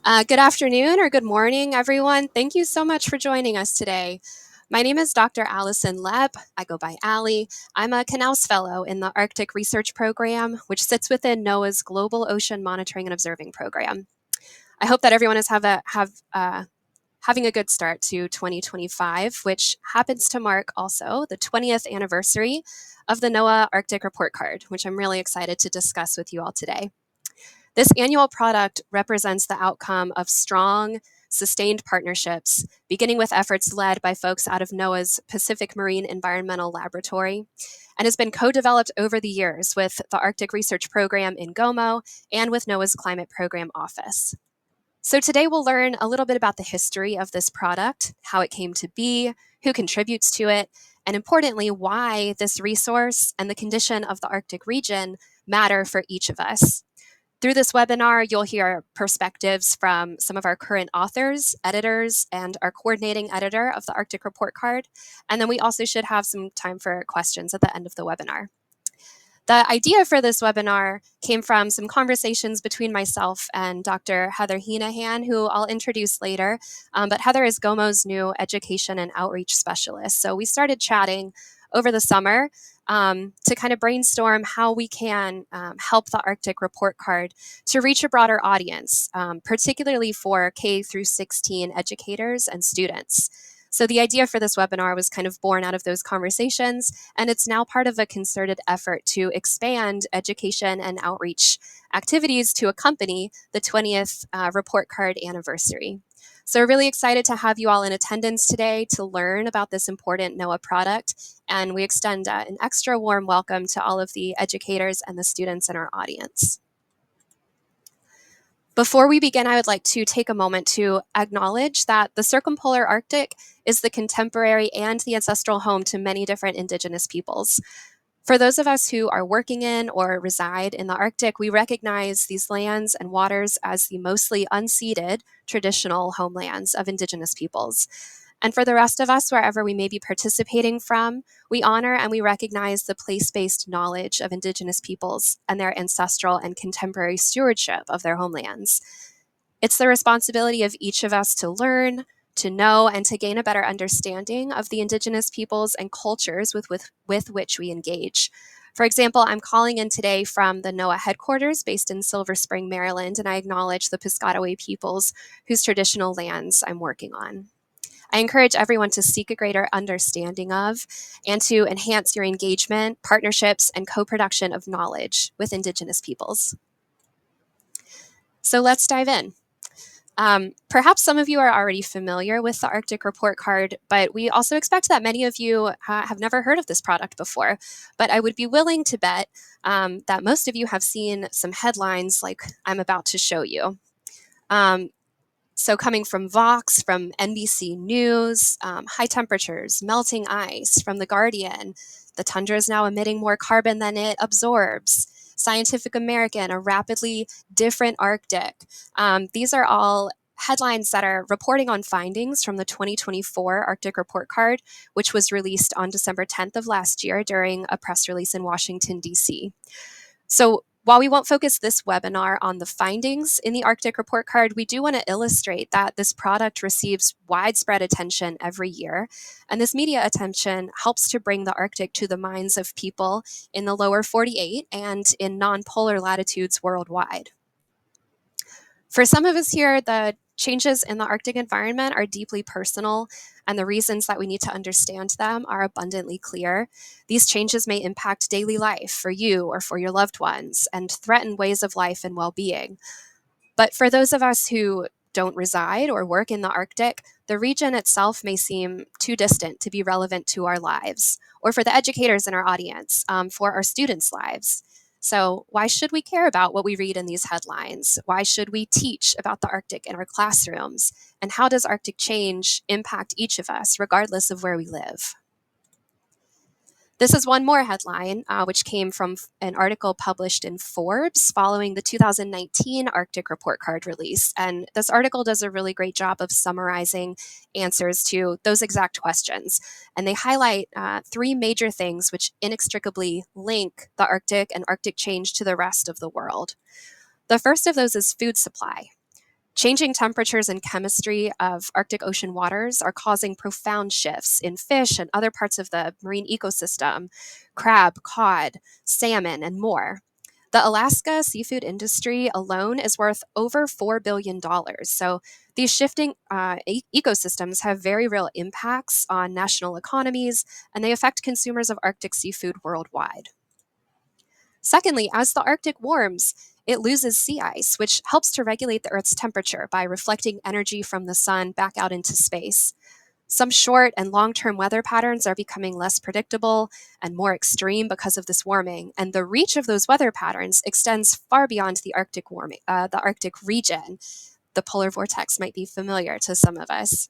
Good afternoon or good morning, everyone. Thank you so much for joining us today. My name is Dr. Allison Lepp. I go by Allie. I'm a Knauss Fellow in the Arctic Research Program, which sits within NOAA's Global Ocean Monitoring and Observing Program. I hope that everyone is having a good start to 2025, which happens to mark also the 20th anniversary of the NOAA Arctic Report Card, which I'm really excited to discuss with you all today. This annual product represents the outcome of strong, sustained partnerships, beginning with efforts led by folks out of NOAA's Pacific Marine Environmental Laboratory, and has been co-developed over the years with the Arctic Research Program in GOMO and with NOAA's Climate Program Office. So today we'll learn a little bit about the history of this product, how it came to be, who contributes to it, and importantly, why this resource and the condition of the Arctic region matter for each of us. Through this webinar, you'll hear perspectives from some of our current authors, editors, and our coordinating editor of the Arctic Report Card. And then we also should have some time for questions at the end of the webinar. The idea for this webinar came from some conversations between myself and Dr. Heather Heenahan, who I'll introduce later. But Heather is GOMO's new education and outreach specialist. So we started chatting over the summer to kind of brainstorm how we can help the Arctic Report Card to reach a broader audience, particularly for K through 16 educators and students. So the idea for this webinar was kind of born out of those conversations, and it's now part of a concerted effort to expand education and outreach activities to accompany the 20th Report Card anniversary. So we're really excited to have you all in attendance today to learn about this important NOAA product, and we extend an extra warm welcome to all of the educators and the students in our audience. Before we begin, I would like to take a moment to acknowledge that the circumpolar Arctic is the contemporary and the ancestral home to many different Indigenous peoples. For those of us who are working in or reside in the Arctic, we recognize these lands and waters as the mostly unceded traditional homelands of Indigenous peoples. And for the rest of us, wherever we may be participating from, we honor and we recognize the place-based knowledge of Indigenous peoples and their ancestral and contemporary stewardship of their homelands. It's the responsibility of each of us to learn, to know, and to gain a better understanding of the Indigenous peoples and cultures with which we engage. For example, I'm calling in today from the NOAA headquarters based in Silver Spring, Maryland, and I acknowledge the Piscataway peoples whose traditional lands I'm working on. I encourage everyone to seek a greater understanding of and to enhance your engagement, partnerships, and co-production of knowledge with Indigenous peoples. So let's dive in. Perhaps some of you are already familiar with the Arctic Report Card, but we also expect that many of you have never heard of this product before. But I would be willing to bet that most of you have seen some headlines like I'm about to show you. So coming from Vox, from NBC News, high temperatures, melting ice, from The Guardian, the tundra is now emitting more carbon than it absorbs. Scientific American, a rapidly different Arctic. These are all headlines that are reporting on findings from the 2024 Arctic Report Card, which was released on December 10th of last year during a press release in Washington, D.C. So while we won't focus this webinar on the findings in the Arctic Report Card, we do want to illustrate that this product receives widespread attention every year. And this media attention helps to bring the Arctic to the minds of people in the lower 48 and in non-polar latitudes worldwide. For some of us here, the changes in the Arctic environment are deeply personal, and the reasons that we need to understand them are abundantly clear. These changes may impact daily life for you or for your loved ones and threaten ways of life and well-being. But for those of us who don't reside or work in the Arctic, the region itself may seem too distant to be relevant to our lives, or for the educators in our audience, for our students' lives. So why should we care about what we read in these headlines? Why should we teach about the Arctic in our classrooms? And how does Arctic change impact each of us, regardless of where we live? This is one more headline, which came from an article published in Forbes following the 2019 Arctic Report Card release. And this article does a really great job of summarizing answers to those exact questions. And they highlight three major things which inextricably link the Arctic and Arctic change to the rest of the world. The first of those is food supply. Changing temperatures and chemistry of Arctic Ocean waters are causing profound shifts in fish and other parts of the marine ecosystem, crab, cod, salmon, and more. The Alaska seafood industry alone is worth over $4 billion. So these shifting ecosystems have very real impacts on national economies, and they affect consumers of Arctic seafood worldwide. Secondly, as the Arctic warms, it loses sea ice, which helps to regulate the Earth's temperature by reflecting energy from the sun back out into space. Some short and long-term weather patterns are becoming less predictable and more extreme because of this warming, and the reach of those weather patterns extends far beyond the Arctic region. The polar vortex might be familiar to some of us.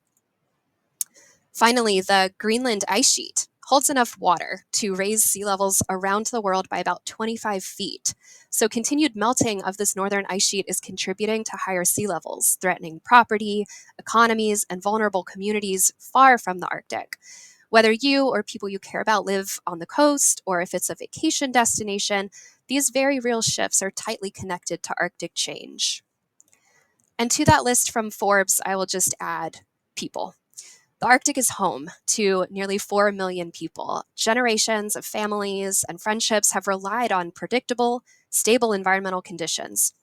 Finally, the Greenland ice sheet holds enough water to raise sea levels around the world by about 25 feet. So continued melting of this northern ice sheet is contributing to higher sea levels, threatening property, economies, and vulnerable communities far from the Arctic. Whether you or people you care about live on the coast, or if it's a vacation destination, these very real shifts are tightly connected to Arctic change. And to that list from Forbes, I will just add people. The Arctic is home to nearly 4 million people. Generations of families and friendships have relied on predictable, stable environmental conditions.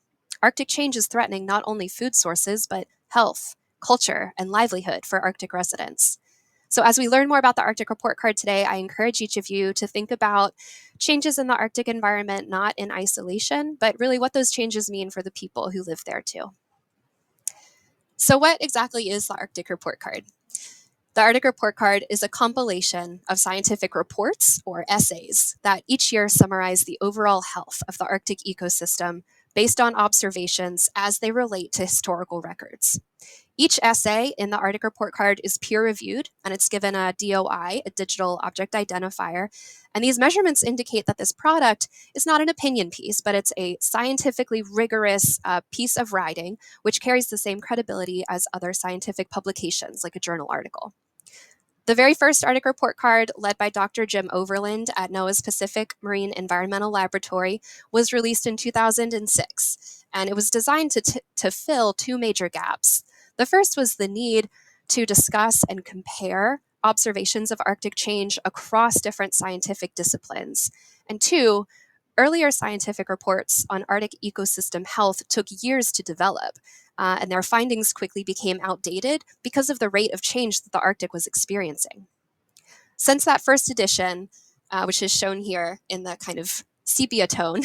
Arctic change is threatening not only food sources, but health, culture, and livelihood for Arctic residents. So as we learn more about the Arctic Report Card today, I encourage each of you to think about changes in the Arctic environment, not in isolation, but really what those changes mean for the people who live there too. So what exactly is the Arctic Report Card? The Arctic Report Card is a compilation of scientific reports, or essays, that each year summarize the overall health of the Arctic ecosystem based on observations as they relate to historical records. Each essay in the Arctic Report Card is peer-reviewed, and it's given a DOI, a digital object identifier. And these measurements indicate that this product is not an opinion piece, but it's a scientifically rigorous piece of writing, which carries the same credibility as other scientific publications, like a journal article. The very first Arctic Report Card, led by Dr. Jim Overland at NOAA's Pacific Marine Environmental Laboratory, was released in 2006, and it was designed to fill two major gaps. The first was the need to discuss and compare observations of Arctic change across different scientific disciplines. And two, earlier scientific reports on Arctic ecosystem health took years to develop, and their findings quickly became outdated because of the rate of change that the Arctic was experiencing. Since that first edition, which is shown here in the kind of sepia tone,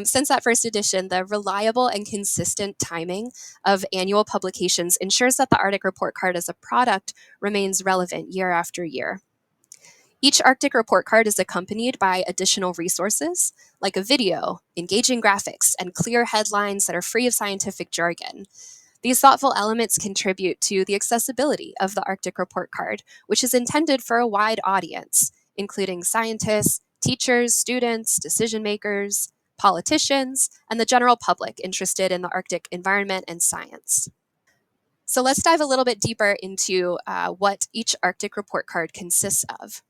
since that first edition, the reliable and consistent timing of annual publications ensures that the Arctic Report Card as a product remains relevant year after year. Each Arctic Report Card is accompanied by additional resources, like a video, engaging graphics, and clear headlines that are free of scientific jargon. These thoughtful elements contribute to the accessibility of the Arctic Report Card, which is intended for a wide audience, including scientists, teachers, students, decision makers, politicians, and the general public interested in the Arctic environment and science. So let's dive a little bit deeper into what each Arctic Report Card consists of.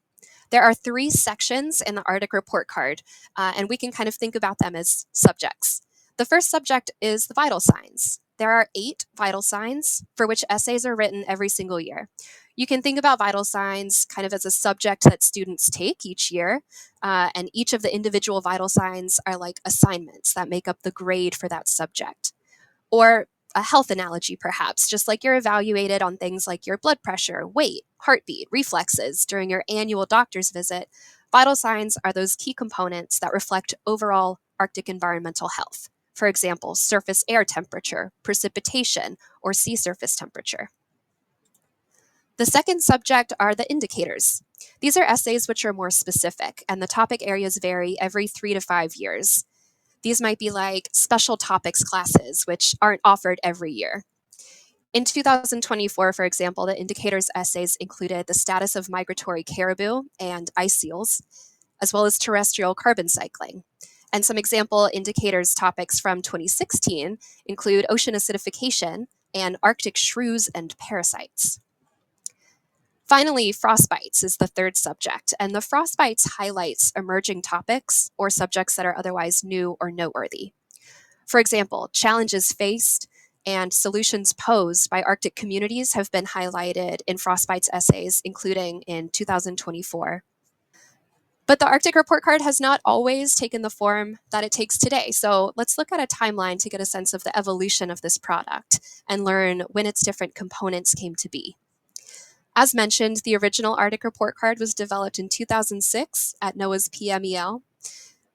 There are three sections in the Arctic Report Card, and we can kind of think about them as subjects. The first subject is the vital signs. There are 8 vital signs for which essays are written every single year. You can think about vital signs kind of as a subject that students take each year, and each of the individual vital signs are like assignments that make up the grade for that subject. Or a health analogy, perhaps, just like you're evaluated on things like your blood pressure, weight, heartbeat, reflexes during your annual doctor's visit. Vital signs are those key components that reflect overall Arctic environmental health. For example, surface air temperature, precipitation, or sea surface temperature. The second subject are the indicators. These are essays which are more specific, and the topic areas vary every 3 to 5 years. These might be like special topics classes, which aren't offered every year. In 2024, for example, the indicators essays included the status of migratory caribou and ice seals, as well as terrestrial carbon cycling. And some example indicators topics from 2016 include ocean acidification and Arctic shrews and parasites. Finally, frostbites is the third subject, and the frostbites highlights emerging topics or subjects that are otherwise new or noteworthy. For example, challenges faced and solutions posed by Arctic communities have been highlighted in Frostbite's essays, including in 2024. But the Arctic Report Card has not always taken the form that it takes today. So let's look at a timeline to get a sense of the evolution of this product and learn when its different components came to be. As mentioned, the original Arctic Report Card was developed in 2006 at NOAA's PMEL.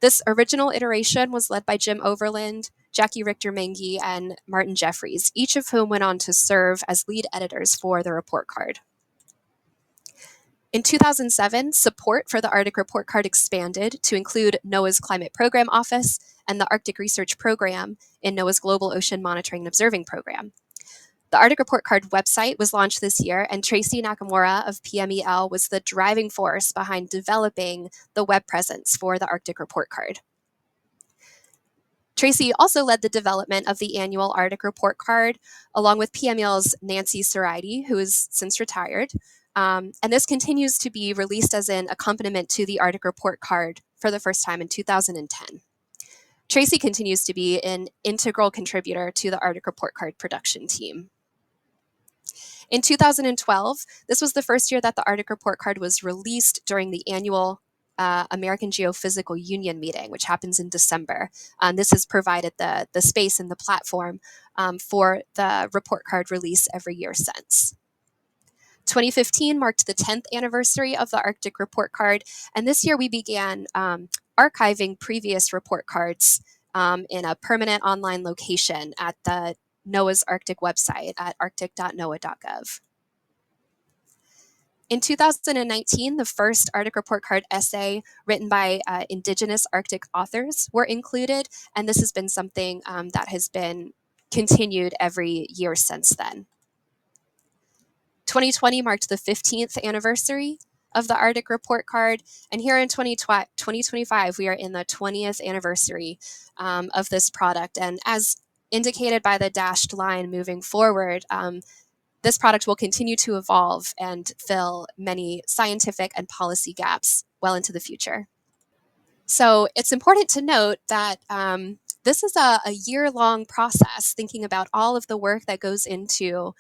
This original iteration was led by Jim Overland, Jackie Richter-Mengi, and Martin Jeffries, each of whom went on to serve as lead editors for the report card. In 2007, support for the Arctic Report Card expanded to include NOAA's Climate Program Office and the Arctic Research Program in NOAA's Global Ocean Monitoring and Observing Program. The Arctic Report Card website was launched this year, and Tracy Nakamura of PMEL was the driving force behind developing the web presence for the Arctic Report Card. Tracy also led the development of the annual Arctic Report Card, along with PMEL's Nancy Saraide, who is since retired. And this continues to be released as an accompaniment to the Arctic Report Card for the first time in 2010. Tracy continues to be an integral contributor to the Arctic Report Card production team. In 2012, this was the first year that the Arctic Report Card was released during the annual American Geophysical Union meeting, which happens in December. This has provided the space and the platform for the report card release every year since. 2015 marked the 10th anniversary of the Arctic Report Card, and this year we began archiving previous report cards in a permanent online location at the NOAA's Arctic website at arctic.noaa.gov. In 2019, the first Arctic Report Card essay written by Indigenous Arctic authors were included, and this has been something that has been continued every year since then. 2020 marked the 15th anniversary of the Arctic Report Card, and here in 2025, we are in the 20th anniversary of this product, and as indicated by the dashed line moving forward, this product will continue to evolve and fill many scientific and policy gaps well into the future. So it's important to note that this is a year-long process, thinking about all of the work that goes into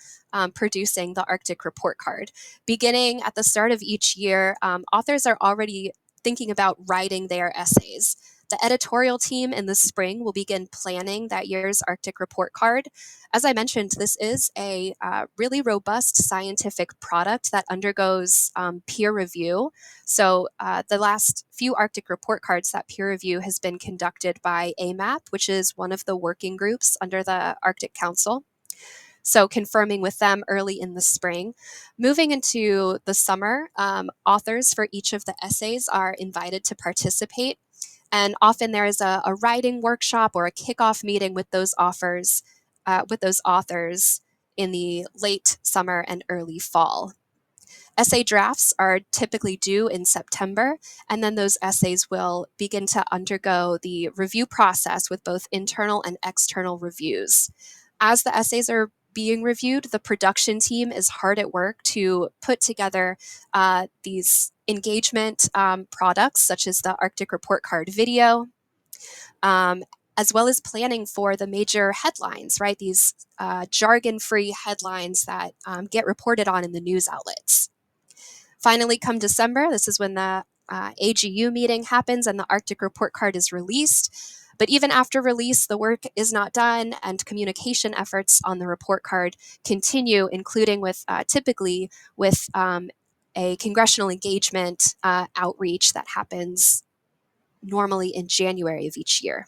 producing the Arctic Report Card. Beginning at the start of each year, authors are already thinking about writing their essays. The editorial team in the spring will begin planning that year's Arctic Report Card. As I mentioned, this is a really robust scientific product that undergoes peer review. So the last few Arctic Report Cards, that peer review has been conducted by AMAP, which is one of the working groups under the Arctic Council. So confirming with them early in the spring. Moving into the summer, authors for each of the essays are invited to participate. And often there is a writing workshop or a kickoff meeting with those authors in the late summer and early fall. Essay drafts are typically due in September, and then those essays will begin to undergo the review process with both internal and external reviews. As the essays are being reviewed, the production team is hard at work to put together these engagement products, such as the Arctic Report Card video, as well as planning for the major headlines, right? These jargon-free headlines that get reported on in the news outlets. Finally, come December, this is when the AGU meeting happens and the Arctic Report Card is released. But even after release, the work is not done, and communication efforts on the report card continue, including with typically with a congressional engagement outreach that happens normally in January of each year.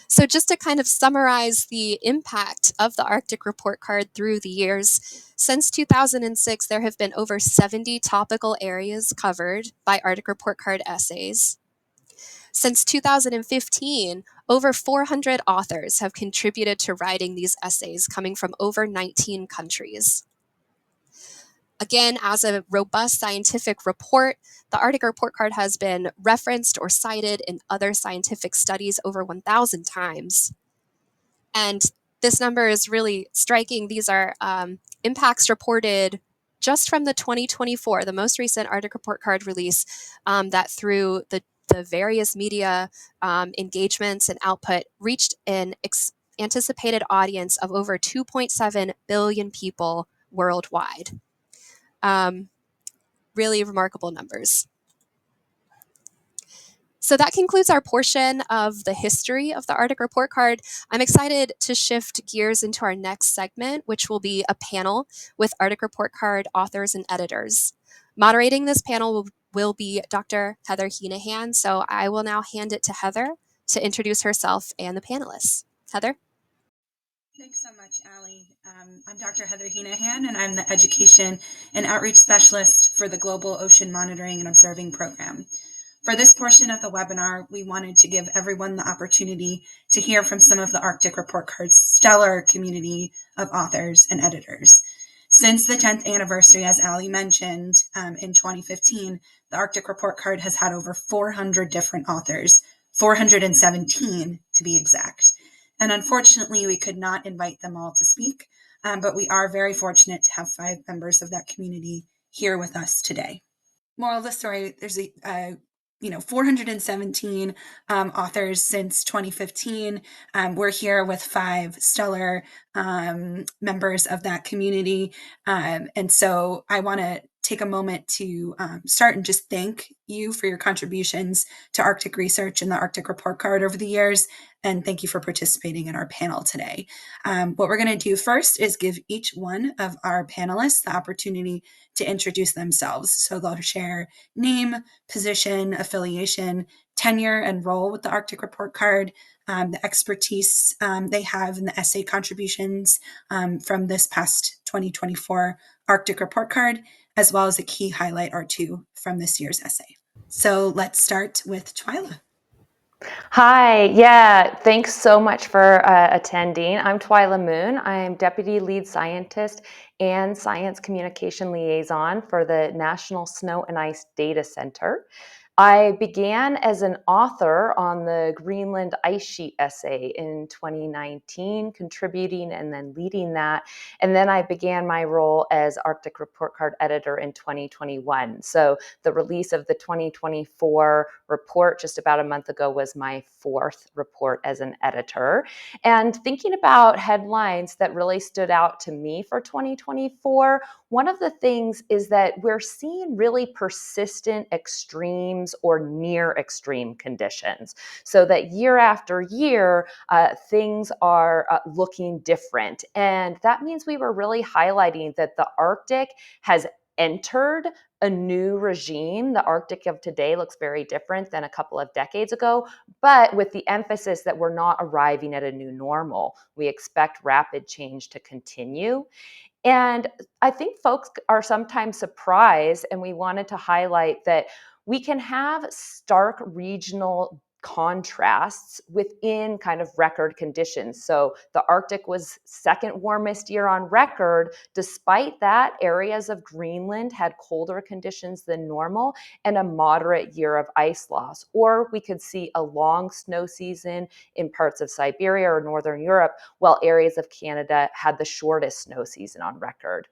So just to kind of summarize the impact of the Arctic Report Card through the years, since 2006, there have been over 70 topical areas covered by Arctic Report Card essays. Since 2015, over 400 authors have contributed to writing these essays, coming from over 19 countries. Again, as a robust scientific report, the Arctic Report Card has been referenced or cited in other scientific studies over 1,000 times. And this number is really striking. These are impacts reported just from the 2024, the most recent Arctic Report Card release, that through the various media engagements and output reached an anticipated audience of over 2.7 billion people worldwide. Really remarkable numbers. So that concludes our portion of the history of the Arctic Report Card. I'm excited to shift gears into our next segment, which will be a panel with Arctic Report Card authors and editors. Moderating this panel will be Dr. Heather Heenahan, so I will now hand it to Heather to introduce herself and the panelists. Heather? Thanks so much, Allie. I'm Dr. Heather Heenahan, and I'm the Education and Outreach Specialist for the Global Ocean Monitoring and Observing Program. For this portion of the webinar, we wanted to give everyone the opportunity to hear from some of the Arctic Report Card's stellar community of authors and editors. Since the 10th anniversary, as Allie mentioned, in 2015, the Arctic Report Card has had over 400 different authors, 417 to be exact. And unfortunately, we could not invite them all to speak, but we are very fortunate to have 5 members of that community here with us today. Moral of the story, there's 417 authors since 2015. We're here with 5 stellar members of that community. And so I want to take a moment to start and just thank you for your contributions to Arctic research and the Arctic Report Card over the years. And thank you for participating in our panel today. What we're going to do first is give each one of our panelists the opportunity to introduce themselves. So they'll share name, position, affiliation, tenure, and role with the Arctic Report Card, the expertise they have in the essay contributions from this past 2024 Arctic Report Card, as well as a key highlight or two from this year's essay. So let's start with Twila. Hi, thanks so much for attending. I'm Twila Moon. I'm Deputy Lead Scientist and Science Communication Liaison for the National Snow and Ice Data Center. I began as an author on the Greenland Ice Sheet essay in 2019, contributing and then leading that. And then I began my role as Arctic Report Card editor in 2021. So the release of the 2024 report just about a month ago was my 4th report as an editor. And thinking about headlines that really stood out to me for 2024, one of the things is that we're seeing really persistent extremes or near extreme conditions, so that year after year, things are looking different. And that means we were really highlighting that the Arctic has entered a new regime. The Arctic of today looks very different than a couple of decades ago, but with the emphasis that we're not arriving at a new normal. We expect rapid change to continue. And I think folks are sometimes surprised, and we wanted to highlight that we can have stark regional contrasts within kind of record conditions. So the Arctic was 2nd warmest year on record. Despite that, areas of Greenland had colder conditions than normal and a moderate year of ice loss. Or we could see a long snow season in parts of Siberia or Northern Europe, while areas of Canada had the shortest snow season on record.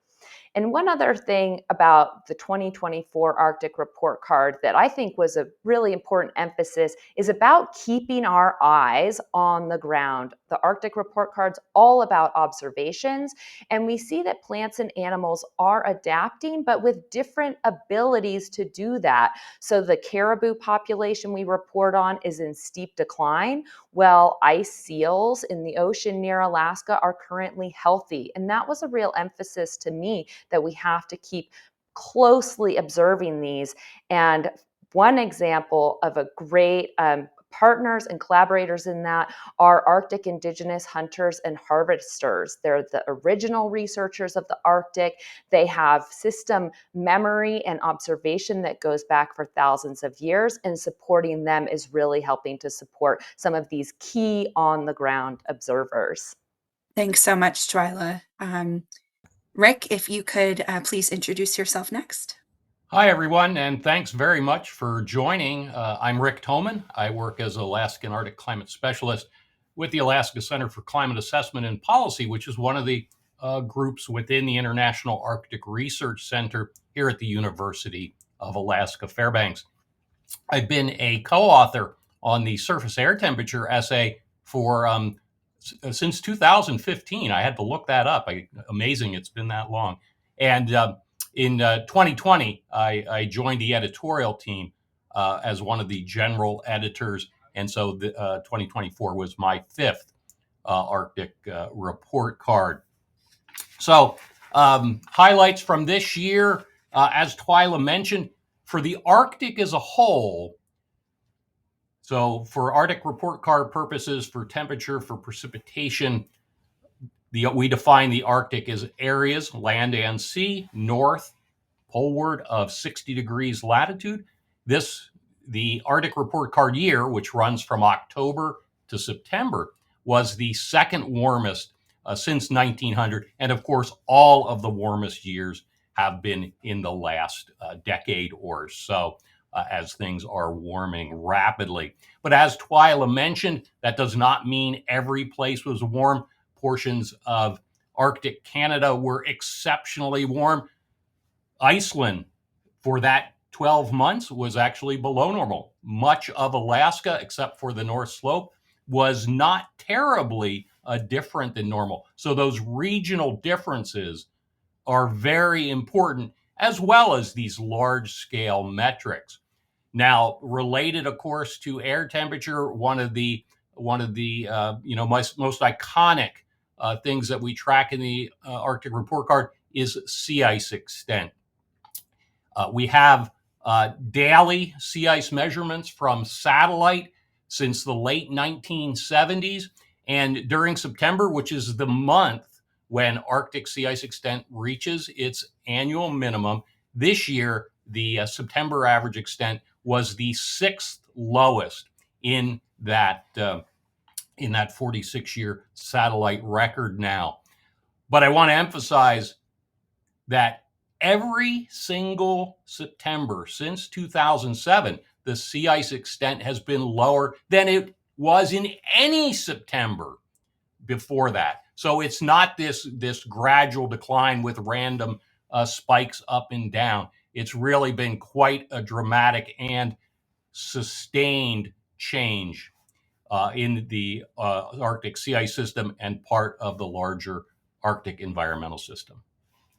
And one other thing about the 2024 Arctic Report Card that I think was a really important emphasis is about keeping our eyes on the ground. The Arctic Report Card's all about observations, and we see that plants and animals are adapting, but with different abilities to do that. So the caribou population we report on is in steep decline, while ice seals in the ocean near Alaska are currently healthy. And that was a real emphasis to me, that we have to keep closely observing these. And one example of a great partners and collaborators in that are Arctic Indigenous hunters and harvesters. They're the original researchers of the Arctic. They have system memory and observation that goes back for thousands of years, and supporting them is really helping to support some of these key on-the-ground observers. Thanks so much, Twila. Rick, if you could please introduce yourself next. Hi, everyone, and thanks very much for joining. I'm Rick Thoman. I work as Alaskan Arctic Climate Specialist with the Alaska Center for Climate Assessment and Policy, which is one of the groups within the International Arctic Research Center here at the University of Alaska Fairbanks. I've been a co-author on the surface air temperature essay for since 2015. I had to look that up. Amazing, it's been that long. And in 2020, I joined the editorial team as one of the general editors. And so 2024 was my fifth Arctic report card. So highlights from this year, as Twila mentioned, for the Arctic as a whole. So for Arctic report card purposes, for temperature, for precipitation, we define the Arctic as areas, land and sea, north, poleward of 60 degrees latitude. The Arctic report card year, which runs from October to September, was the second warmest since 1900. And of course, all of the warmest years have been in the last decade or so, as things are warming rapidly. But as Twila mentioned, that does not mean every place was warm. Portions of Arctic Canada were exceptionally warm. Iceland, for that 12 months, was actually below normal. Much of Alaska, except for the North Slope, was not terribly different than normal. So those regional differences are very important, as well as these large-scale metrics. Now, related, of course, to air temperature, one of the most iconic things that we track in the Arctic report card is sea ice extent. We have daily sea ice measurements from satellite since the late 1970s. And during September, which is the month when Arctic sea ice extent reaches its annual minimum, this year, the September average extent was the sixth lowest in that 46-year satellite record now. But I want to emphasize that every single September since 2007, the sea ice extent has been lower than it was in any September before that. So it's not this gradual decline with random spikes up and down. It's really been quite a dramatic and sustained change in the Arctic sea ice system and part of the larger Arctic environmental system.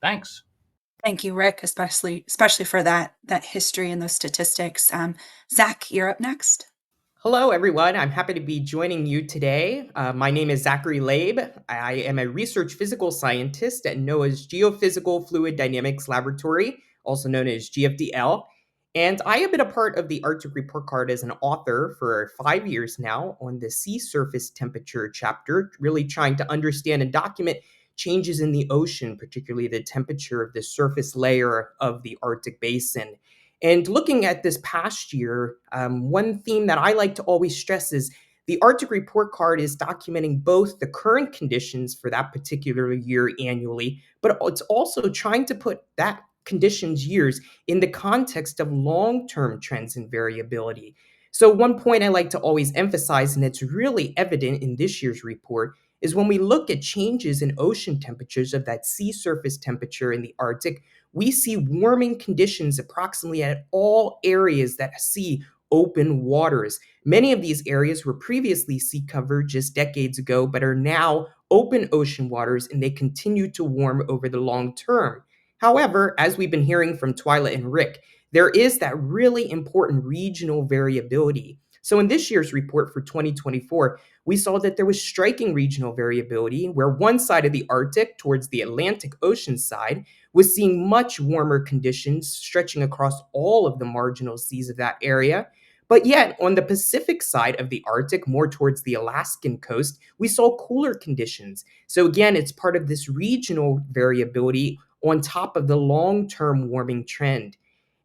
Thanks. Thank you, Rick, especially for that history and those statistics. Zach, you're up next. Hello, everyone. I'm happy to be joining you today. My name is Zachary Labe. I am a research physical scientist at NOAA's Geophysical Fluid Dynamics Laboratory, also known as GFDL. And I have been a part of the Arctic Report Card as an author for 5 years now on the sea surface temperature chapter, really trying to understand and document changes in the ocean, particularly the temperature of the surface layer of the Arctic basin. And looking at this past year, one theme that I like to always stress is the Arctic Report Card is documenting both the current conditions for that particular year annually, but it's also trying to put that conditions years in the context of long-term trends and variability. So one point I like to always emphasize, and it's really evident in this year's report, is when we look at changes in ocean temperatures of that sea surface temperature in the Arctic, we see warming conditions approximately at all areas that see open waters. Many of these areas were previously sea covered just decades ago, but are now open ocean waters, and they continue to warm over the long term. However, as we've been hearing from Twila and Rick, there is that really important regional variability. So in this year's report for 2024, we saw that there was striking regional variability where one side of the Arctic, towards the Atlantic Ocean side, was seeing much warmer conditions stretching across all of the marginal seas of that area. But yet, on the Pacific side of the Arctic, more towards the Alaskan coast, we saw cooler conditions. So again, it's part of this regional variability on top of the long-term warming trend.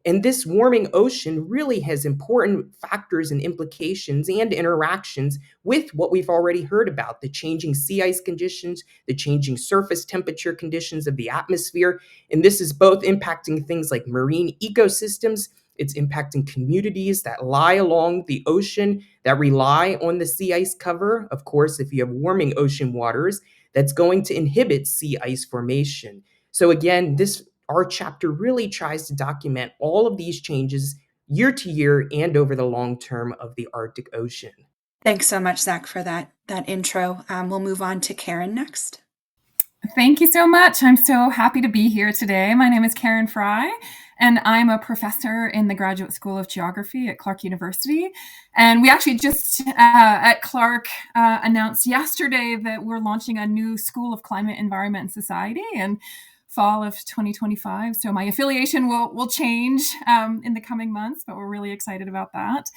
And this warming ocean really has important factors and implications and interactions with what we've already heard about, the changing sea ice conditions, the changing surface temperature conditions of the atmosphere. And this is both impacting things like marine ecosystems. It's impacting communities that lie along the ocean that rely on the sea ice cover. Of course, if you have warming ocean waters, that's going to inhibit sea ice formation. So again, our chapter really tries to document all of these changes year to year and over the long term of the Arctic Ocean. Thanks so much, Zach, for that intro. We'll move on to Karen next. Thank you so much. I'm so happy to be here today. My name is Karen Frey, and I'm a professor in the Graduate School of Geography at Clark University. And we actually just at Clark announced yesterday that we're launching a new School of Climate, Environment, and Society in fall of 2025. So my affiliation will change in the coming months, but we're really excited about that.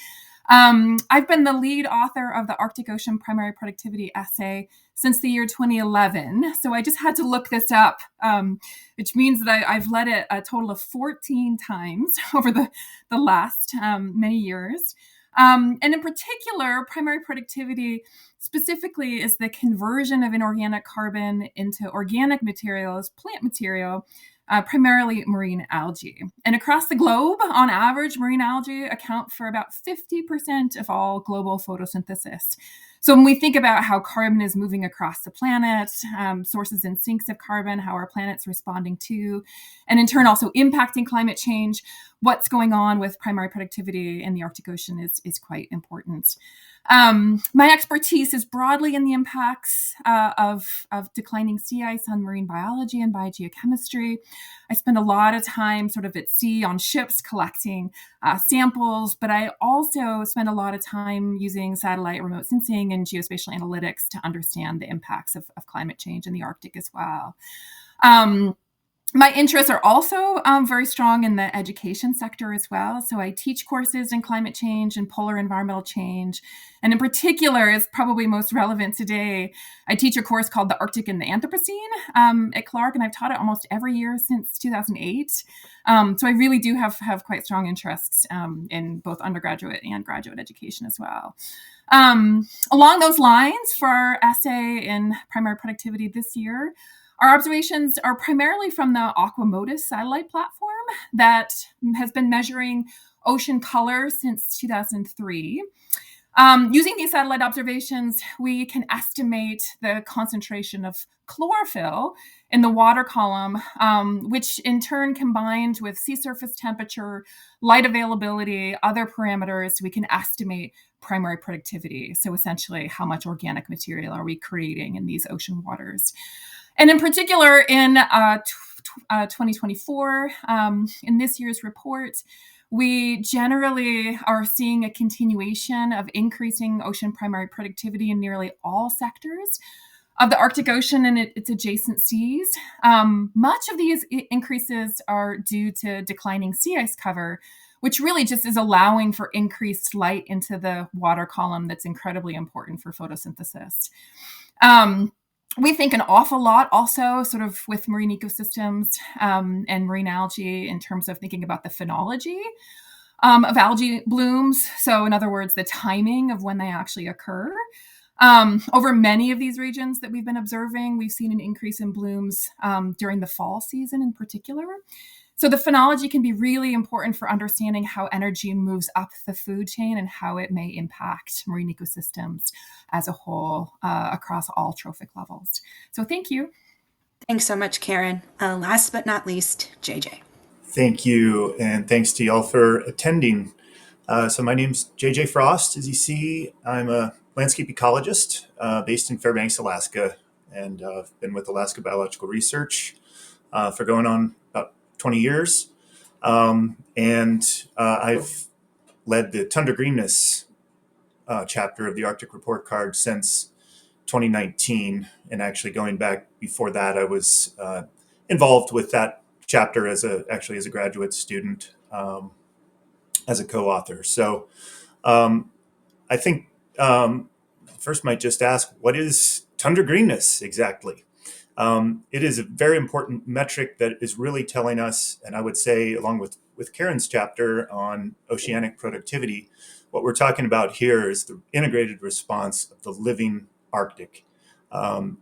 I've been the lead author of the Arctic Ocean Primary Productivity Essay since the year 2011. So I just had to look this up, which means that I've led it a total of 14 times over the last many years. And in particular, primary productivity specifically is the conversion of inorganic carbon into organic material as plant material, primarily marine algae. And across the globe, on average, marine algae account for about 50% of all global photosynthesis. So when we think about how carbon is moving across the planet, sources and sinks of carbon, how our planet's responding to, and in turn also impacting climate change, what's going on with primary productivity in the Arctic Ocean is quite important. My expertise is broadly in the impacts of declining sea ice on marine biology and biogeochemistry. I spend a lot of time sort of at sea on ships collecting samples, but I also spend a lot of time using satellite remote sensing and geospatial analytics to understand the impacts of climate change in the Arctic as well. My interests are also very strong in the education sector as well. So I teach courses in climate change and polar environmental change. And in particular, is probably most relevant today, I teach a course called The Arctic and the Anthropocene at Clark, and I've taught it almost every year since 2008. So I really do have quite strong interests in both undergraduate and graduate education as well. Along those lines, for our essay in primary productivity this year, our observations are primarily from the Aquamodus satellite platform that has been measuring ocean color since 2003. Using these satellite observations, we can estimate the concentration of chlorophyll in the water column, which in turn, combined with sea surface temperature, light availability, other parameters, we can estimate primary productivity. So essentially, how much organic material are we creating in these ocean waters? And in particular, in 2024, in this year's report, we generally are seeing a continuation of increasing ocean primary productivity in nearly all sectors of the Arctic Ocean and its adjacent seas. Much of these increases are due to declining sea ice cover, which really just is allowing for increased light into the water column that's incredibly important for photosynthesis. We think an awful lot also sort of with marine ecosystems and marine algae in terms of thinking about the phenology of algae blooms. So in other words, the timing of when they actually occur. Over many of these regions that we've been observing, we've seen an increase in blooms during the fall season in particular. So the phenology can be really important for understanding how energy moves up the food chain and how it may impact marine ecosystems as a whole across all trophic levels. So thank you. Thanks so much, Karen. Last but not least, JJ. Thank you, and thanks to y'all for attending. So my name's JJ Frost. As you see, I'm a landscape ecologist based in Fairbanks, Alaska, and I've been with Alaska Biological Research for going on about 20 years. I've led the tundra greenness chapter of the Arctic Report Card since 2019. And actually going back before that, I was involved with that chapter as a graduate student, as a co-author. So I think first might just ask, what is tundra greenness exactly? It is a very important metric that is really telling us, and I would say along with Karen's chapter on oceanic productivity, what we're talking about here is the integrated response of the living Arctic in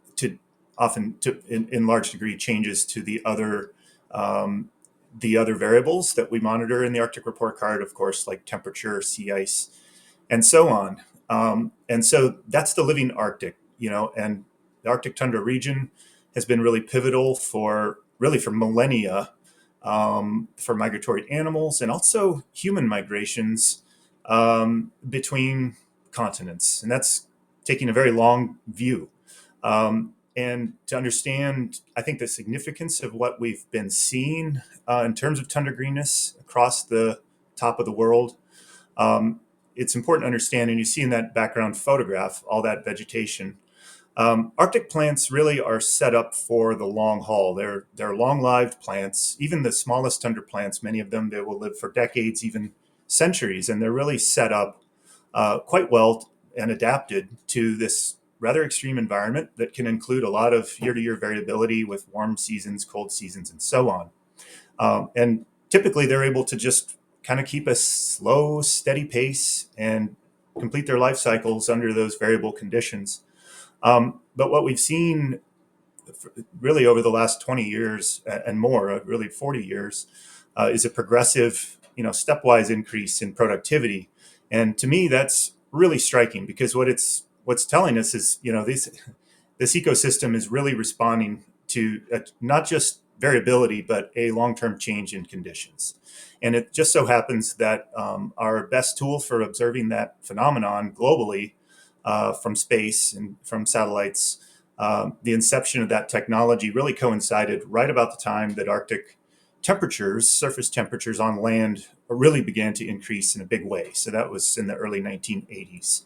large degree changes to the other variables that we monitor in the Arctic Report Card, of course, like temperature, sea ice, and so on. And so that's the living Arctic, and the Arctic tundra region has been really pivotal for millennia, for migratory animals and also human migrations between continents. And that's taking a very long view. And to understand, I think, the significance of what we've been seeing in terms of tundra greenness across the top of the world, it's important to understand, and you see in that background photograph, all that vegetation. Arctic plants really are set up for the long haul. They're long-lived plants. Even the smallest tundra plants, many of them, they will live for decades, even centuries, and they're really set up quite well and adapted to this rather extreme environment that can include a lot of year-to-year variability with warm seasons, cold seasons, and so on. And typically they're able to just kind of keep a slow, steady pace and complete their life cycles under those variable conditions. But what we've seen really over the last 20 years and more, really 40 years, is a progressive, stepwise increase in productivity. And to me, that's really striking, because what's telling us is, this ecosystem is really responding to not just variability, but a long-term change in conditions. And it just so happens that our best tool for observing that phenomenon globally, from space and from satellites, the inception of that technology really coincided right about the time that Arctic temperatures, surface temperatures on land, really began to increase in a big way. So that was in the early 1980s.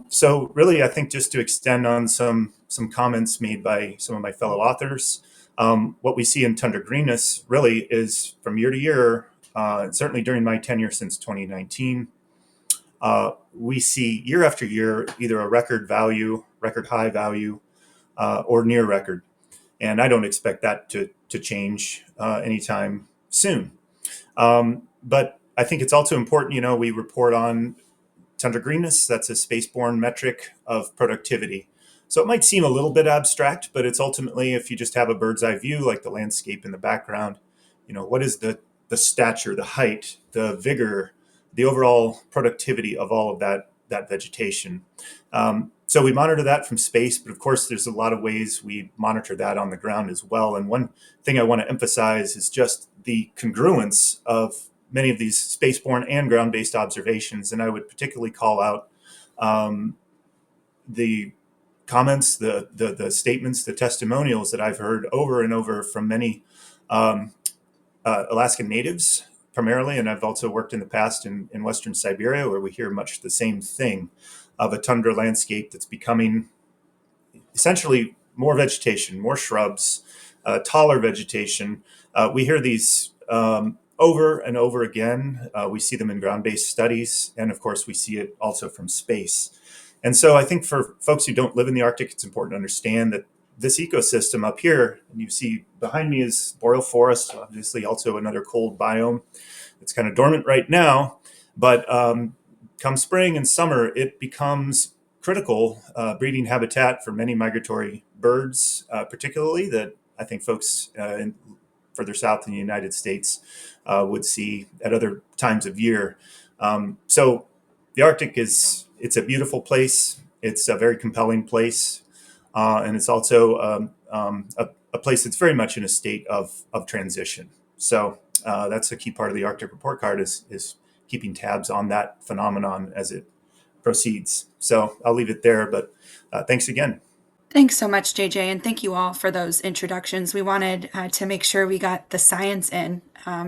So really, I think, just to extend on some comments made by some of my fellow authors, what we see in tundra greenness really is from year to year, certainly during my tenure since 2019, we see year after year either a record value, record high value, or near record. And I don't expect that to change anytime soon. But I think it's also important, we report on tundra greenness. That's a spaceborne metric of productivity. So it might seem a little bit abstract, but it's ultimately, if you just have a bird's eye view, like the landscape in the background, what is the stature, the height, the vigor, the overall productivity of all of that vegetation. So we monitor that from space, but of course there's a lot of ways we monitor that on the ground as well. And one thing I want to emphasize is just the congruence of many of these spaceborne and ground-based observations. And I would particularly call out the comments, the statements, the testimonials that I've heard over and over from many Alaskan natives primarily, and I've also worked in the past in Western Siberia, where we hear much the same thing of a tundra landscape that's becoming essentially more vegetation, more shrubs, taller vegetation. We hear these over and over again. We see them in ground-based studies, and of course we see it also from space. And so I think for folks who don't live in the Arctic, it's important to understand that this ecosystem up here, and you see behind me is boreal forest, obviously also another cold biome. It's kind of dormant right now, but come spring and summer, it becomes critical breeding habitat for many migratory birds, particularly that I think folks further south in the United States would see at other times of year. So the Arctic it's a beautiful place. It's a very compelling place. And it's also a place that's very much in a state of transition. So that's a key part of the Arctic Report Card is keeping tabs on that phenomenon as it proceeds. So I'll leave it there, but thanks again. Thanks so much, JJ, and thank you all for those introductions. We wanted to make sure we got the science in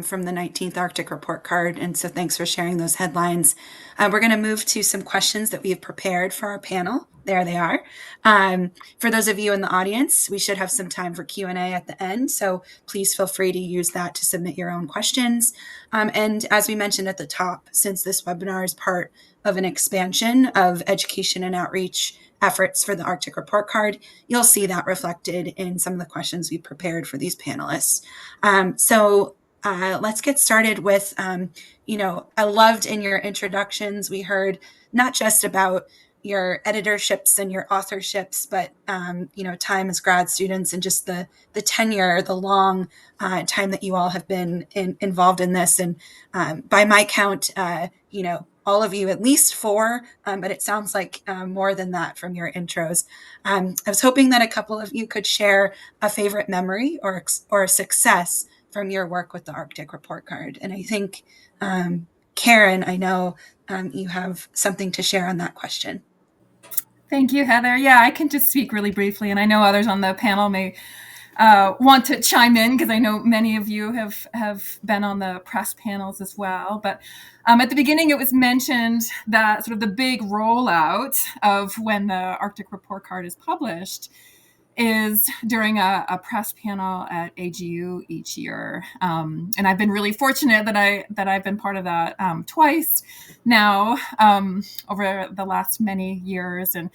from the 19th Arctic Report Card, and so thanks for sharing those headlines. We're going to move to some questions that we have prepared for our panel. There they are. For those of you in the audience, we should have some time for Q&A at the end, so please feel free to use that to submit your own questions. And as we mentioned at the top, since this webinar is part of an expansion of education and outreach efforts for the Arctic Report Card, you'll see that reflected in some of the questions we prepared for these panelists. So let's get started with, I loved in your introductions, we heard not just about your editorships and your authorships, but, time as grad students and just the tenure, the long time that you all have been involved in this. And by my count, all of you, at least 4, but it sounds like more than that from your intros. I was hoping that a couple of you could share a favorite memory or a success from your work with the Arctic Report Card. And I think, Karen, I know you have something to share on that question. Thank you, Heather. Yeah, I can just speak really briefly, and I know others on the panel may want to chime in because I know many of you have been on the press panels as well. But at the beginning, it was mentioned that sort of the big rollout of when the Arctic Report Card is published is during a press panel at AGU each year, and I've been really fortunate that I've been part of that twice now over the last many years. And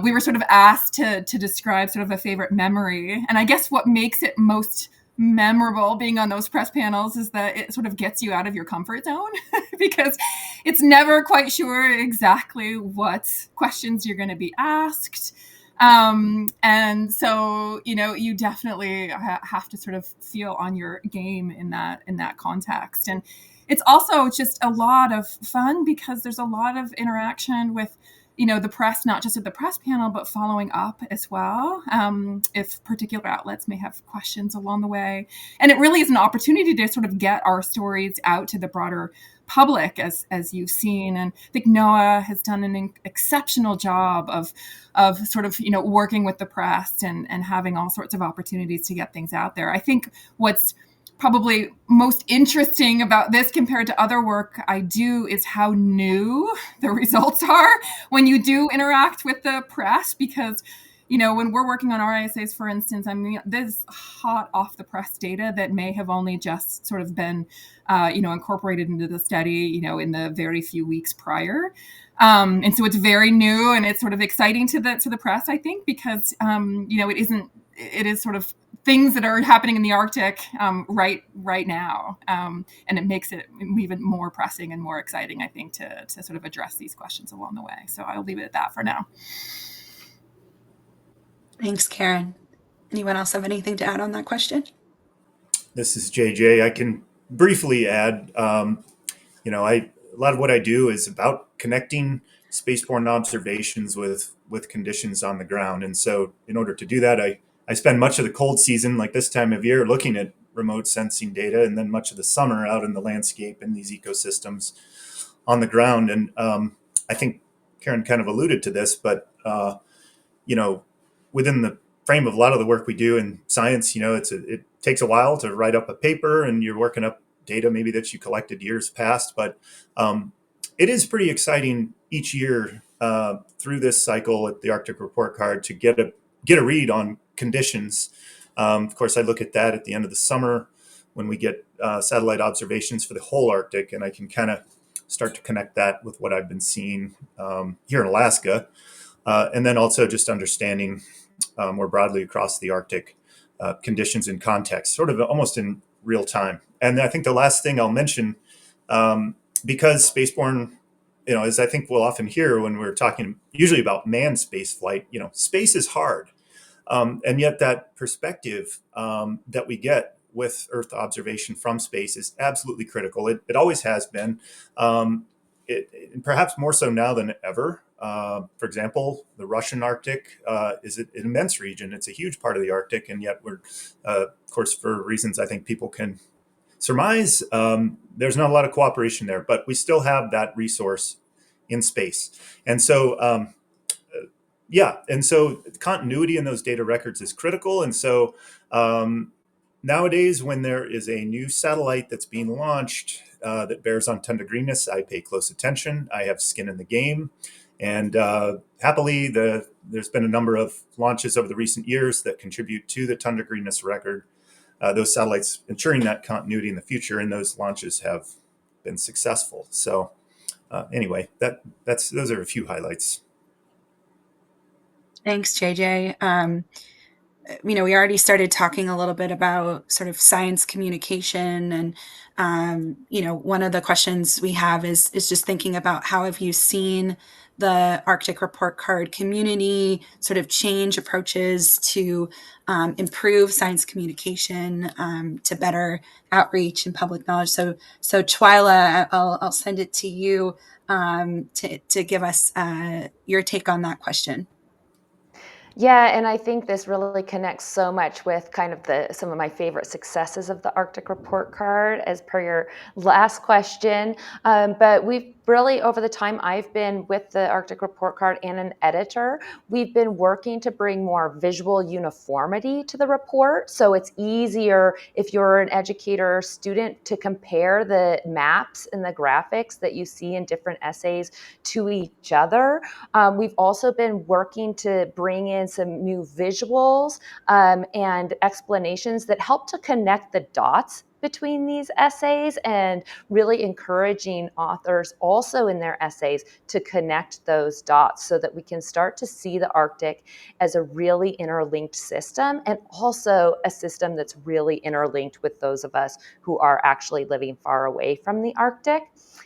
we were sort of asked to describe sort of a favorite memory. And I guess what makes it most memorable being on those press panels is that it sort of gets you out of your comfort zone because it's never quite sure exactly what questions you're going to be asked. And so, you definitely have to sort of feel on your game in that context. And it's also just a lot of fun because there's a lot of interaction with the press, not just at the press panel, but following up as well, if particular outlets may have questions along the way. And it really is an opportunity to sort of get our stories out to the broader public, as you've seen. And I think NOAA has done an exceptional job of sort of, working with the press and having all sorts of opportunities to get things out there. I think what's probably most interesting about this compared to other work I do is how new the results are when you do interact with the press, because when we're working on RISAs, for instance, I mean, this hot off the press data that may have only just sort of been incorporated into the study in the very few weeks prior. And so it's very new and it's sort of exciting to the press, I think, because it is sort of things that are happening in the Arctic right now. And it makes it even more pressing and more exciting, I think, to sort of address these questions along the way. So I'll leave it at that for now. Thanks, Karen. Anyone else have anything to add on that question? This is JJ. I can briefly add, a lot of what I do is about connecting spaceborne observations with conditions on the ground. And so in order to do that, I spend much of the cold season, like this time of year, looking at remote sensing data, and then much of the summer out in the landscape in these ecosystems on the ground. And I think Karen kind of alluded to this, but within the frame of a lot of the work we do in science, it takes a while to write up a paper, and you're working up data maybe that you collected years past. But it is pretty exciting each year through this cycle at the Arctic Report Card to get a read on conditions. Of course, I look at that at the end of the summer when we get satellite observations for the whole Arctic, and I can kind of start to connect that with what I've been seeing here in Alaska. And then also just understanding more broadly across the Arctic conditions and context, sort of almost in real time. And I think the last thing I'll mention, because spaceborne, as I think we'll often hear when we're talking usually about manned space flight, space is hard. And yet that perspective that we get with Earth observation from space is absolutely critical. It always has been, perhaps more so now than ever. For example, the Russian Arctic is an immense region. It's a huge part of the Arctic, and yet we're, of course, for reasons I think people can surmise, there's not a lot of cooperation there, but we still have that resource in space. And so, and so continuity in those data records is critical. And so nowadays, when there is a new satellite that's being launched that bears on tundra greenness, I pay close attention. I have skin in the game. And happily, there's been a number of launches over the recent years that contribute to the tundra greenness record. Those satellites ensuring that continuity in the future, and those launches have been successful. So anyway, those are a few highlights. Thanks, JJ. We already started talking a little bit about sort of science communication, and one of the questions we have is just thinking about how have you seen the Arctic Report Card community sort of change approaches to improve science communication, to better outreach and public knowledge. So Twila, I'll send it to you to give us your take on that question. Yeah, and I think this really connects so much with kind of some of my favorite successes of the Arctic Report Card, as per your last question. But we've really, over the time I've been with the Arctic Report Card and an editor, we've been working to bring more visual uniformity to the report. So it's easier if you're an educator or student to compare the maps and the graphics that you see in different essays to each other. We've also been working to bring in some new visuals and explanations that help to connect the dots between these essays, and really encouraging authors also in their essays to connect those dots so that we can start to see the Arctic as a really interlinked system, and also a system that's really interlinked with those of us who are actually living far away from the Arctic.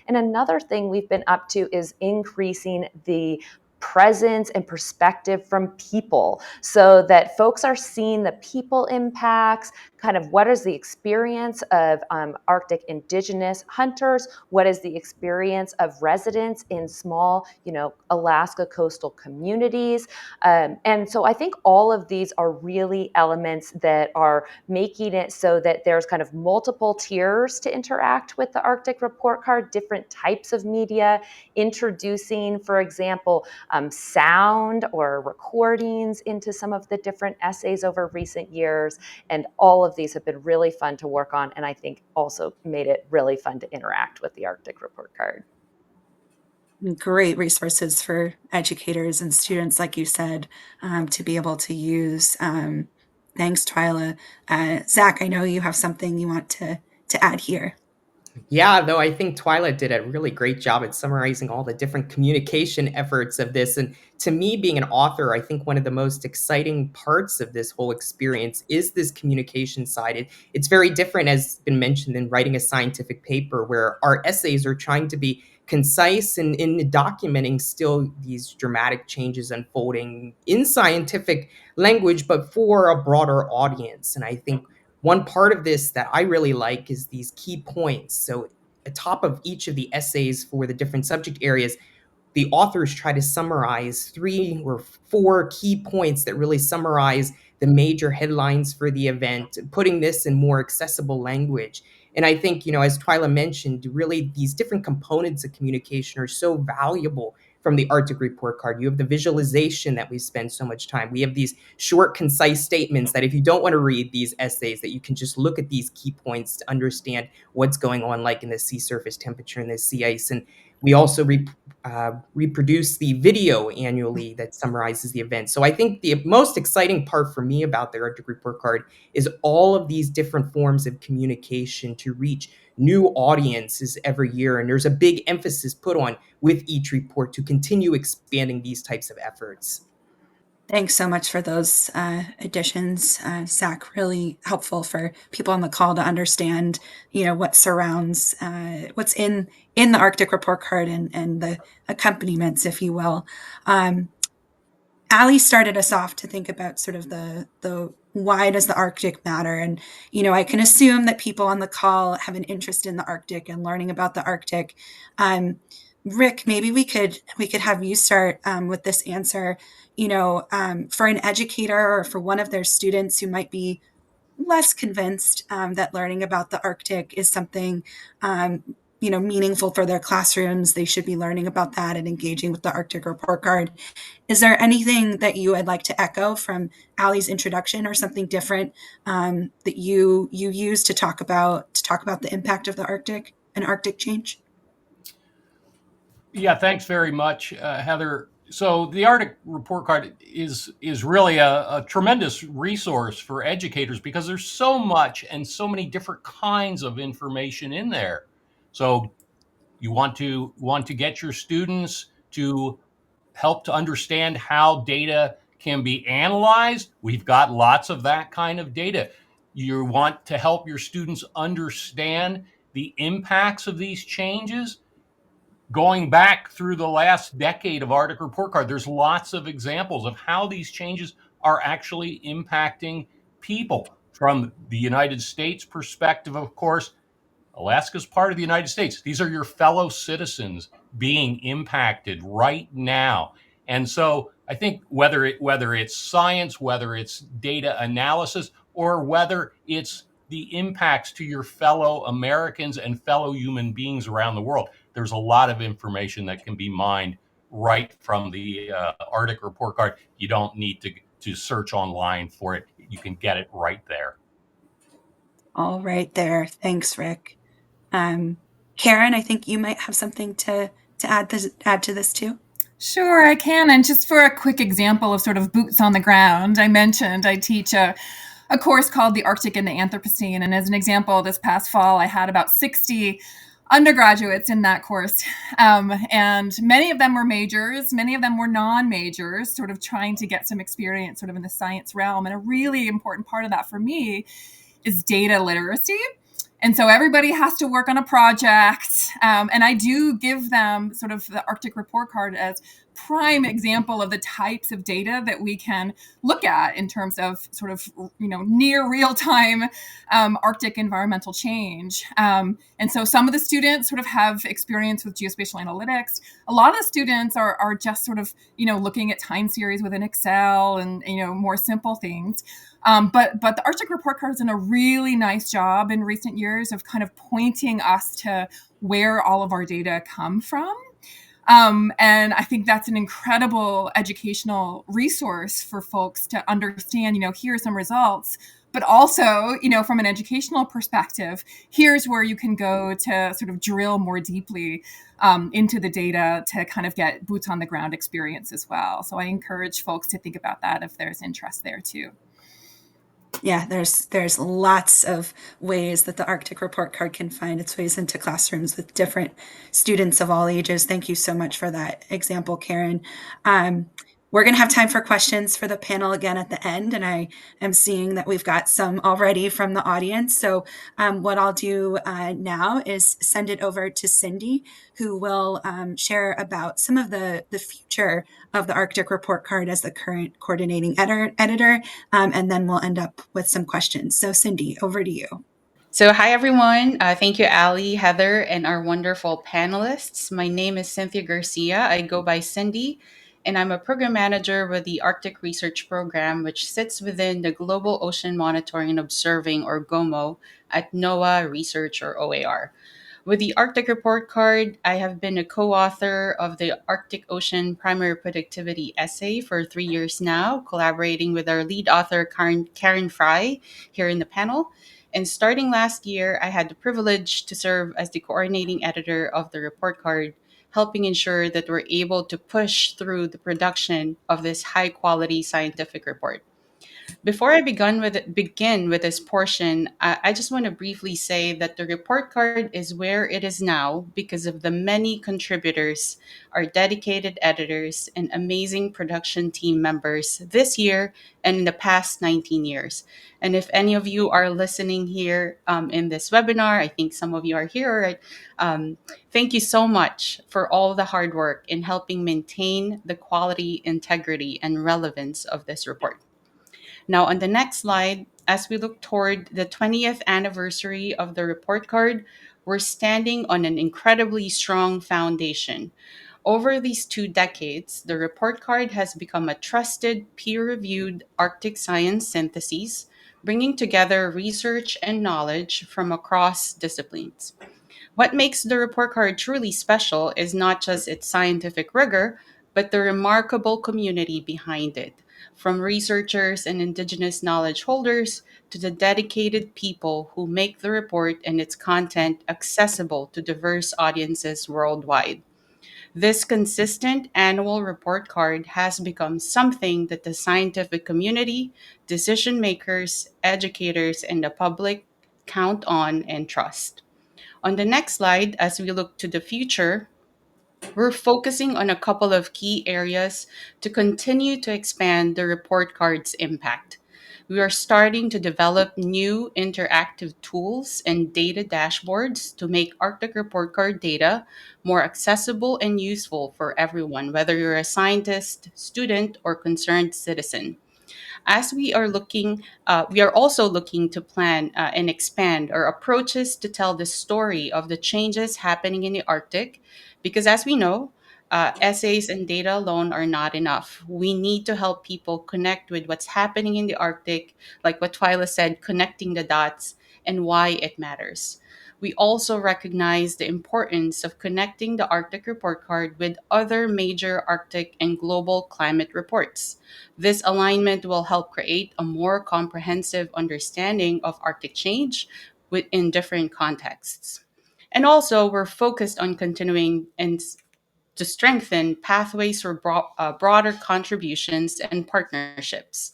And another thing we've been up to is increasing the presence and perspective from people, so that folks are seeing the people impacts, kind of what is the experience of Arctic Indigenous hunters, what is the experience of residents in small, Alaska coastal communities. And so I think all of these are really elements that are making it so that there's kind of multiple tiers to interact with the Arctic Report Card, different types of media, introducing, for example, sound or recordings into some of the different essays over recent years. And all of these have been really fun to work on, and I think also made it really fun to interact with the Arctic Report Card. Great resources for educators and students, like you said, to be able to use. Thanks, Twila. Zach, I know you have something you want to add here. Yeah, though I think Twila did a really great job at summarizing all the different communication efforts of this. And to me, being an author, I think one of the most exciting parts of this whole experience is this communication side. It's very different, as been mentioned, than writing a scientific paper, where our essays are trying to be concise and in documenting still these dramatic changes unfolding in scientific language, but for a broader audience. And I think one part of this that I really like is these key points. So, at top of each of the essays for the different subject areas, the authors try to summarize 3 or 4 key points that really summarize the major headlines for the event, putting this in more accessible language. And I think, as Twyla mentioned, really these different components of communication are so valuable from the Arctic Report Card. You have the visualization that we spend so much time. We have these short, concise statements that if you don't want to read these essays, that you can just look at these key points to understand what's going on, like in the sea surface temperature and the sea ice. And we also reproduce the video annually that summarizes the event. So I think the most exciting part for me about the Arctic Report Card is all of these different forms of communication to reach new audiences every year. And there's a big emphasis put on with each report to continue expanding these types of efforts. Thanks so much for those additions, Zach. Really helpful for people on the call to understand, what surrounds what's in the Arctic Report Card and the accompaniments, if you will. Allie started us off to think about sort of the why does the Arctic matter? And, I can assume that people on the call have an interest in the Arctic and learning about the Arctic. Rick, maybe we could have you start with this answer. For an educator or for one of their students who might be less convinced that learning about the Arctic is something meaningful for their classrooms. They should be learning about that and engaging with the Arctic Report Card. Is there anything that you would like to echo from Allie's introduction, or something different that you use to talk about the impact of the Arctic and Arctic change? Yeah, thanks very much, Heather. So the Arctic Report Card is really a tremendous resource for educators, because there's so much and so many different kinds of information in there. So you want to get your students to help to understand how data can be analyzed. We've got lots of that kind of data. You want to help your students understand the impacts of these changes. Going back through the last decade of Arctic Report Card, there's lots of examples of how these changes are actually impacting people. From the United States perspective, of course, Alaska's part of the United States. These are your fellow citizens being impacted right now. And so I think whether it's science, whether it's data analysis, or whether it's the impacts to your fellow Americans and fellow human beings around the world, there's a lot of information that can be mined right from the Arctic Report Card. You don't need to search online for it. You can get it right there. All right there. Thanks, Rick. Karen, I think you might have something to add to this too. Sure, I can. And just for a quick example of sort of boots on the ground, I mentioned I teach a course called The Arctic and the Anthropocene. And as an example, this past fall, I had about 60 undergraduates in that course. And many of them were majors, many of them were non-majors, sort of trying to get some experience sort of in the science realm. And a really important part of that for me is data literacy. And so everybody has to work on a project. And I do give them sort of the Arctic Report Card as prime example of the types of data that we can look at in terms of sort of, near real-time Arctic environmental change. And so some of the students sort of have experience with geospatial analytics. A lot of the students are just sort of, looking at time series within Excel and, more simple things. But the Arctic Report Card has done a really nice job in recent years of kind of pointing us to where all of our data come from. And I think that's an incredible educational resource for folks to understand, here are some results, but also, from an educational perspective, here's where you can go to sort of drill more deeply into the data to kind of get boots on the ground experience as well. So I encourage folks to think about that if there's interest there too. Yeah, there's lots of ways that the Arctic Report Card can find its ways into classrooms with different students of all ages. Thank you so much for that example, Karen. We're going to have time for questions for the panel again at the end, and I am seeing that we've got some already from the audience. So what I'll do now is send it over to Cindy, who will share about some of the future of the Arctic Report Card as the current coordinating editor, and then we'll end up with some questions. So Cindy, over to you. So, hi everyone. Thank you, Ali, Heather, and our wonderful panelists. My name is Cynthia Garcia. I go by Cindy, and I'm a program manager with the Arctic Research Program, which sits within the Global Ocean Monitoring and Observing, or GOMO, at NOAA Research, or OAR. With the Arctic Report Card, I have been a co-author of the Arctic Ocean Primary Predictivity Essay for 3 years now, collaborating with our lead author, Karen Frey, here in the panel. And starting last year, I had the privilege to serve as the coordinating editor of the report card, helping ensure that we're able to push through the production of this high-quality scientific report. Before I begin with this portion, I just want to briefly say that the report card is where it is now because of the many contributors, our dedicated editors, and amazing production team members this year and in the past 19 years. And if any of you are listening here in this webinar, I think some of you are here, right? Thank you so much for all the hard work in helping maintain the quality, integrity, and relevance of this report. Now, on the next slide, as we look toward the 20th anniversary of the report card, we're standing on an incredibly strong foundation. Over these 2 decades, the report card has become a trusted, peer-reviewed Arctic science synthesis, bringing together research and knowledge from across disciplines. What makes the report card truly special is not just its scientific rigor, but the remarkable community behind it, from researchers and Indigenous knowledge holders to the dedicated people who make the report and its content accessible to diverse audiences worldwide. This consistent annual report card has become something that the scientific community, decision makers, educators, and the public count on and trust. On the next slide, as we look to the future, we're focusing on a couple of key areas to continue to expand the report card's impact. We are starting to develop new interactive tools and data dashboards to make Arctic Report Card data more accessible and useful for everyone, whether you're a scientist, student, or concerned citizen. As we are also looking to plan and expand our approaches to tell the story of the changes happening in the Arctic, because as we know, essays and data alone are not enough. We need to help people connect with what's happening in the Arctic, like what Twila said, connecting the dots and why it matters. We also recognize the importance of connecting the Arctic Report Card with other major Arctic and global climate reports. This alignment will help create a more comprehensive understanding of Arctic change within different contexts. And also, we're focused on continuing and to strengthen pathways for broader contributions and partnerships.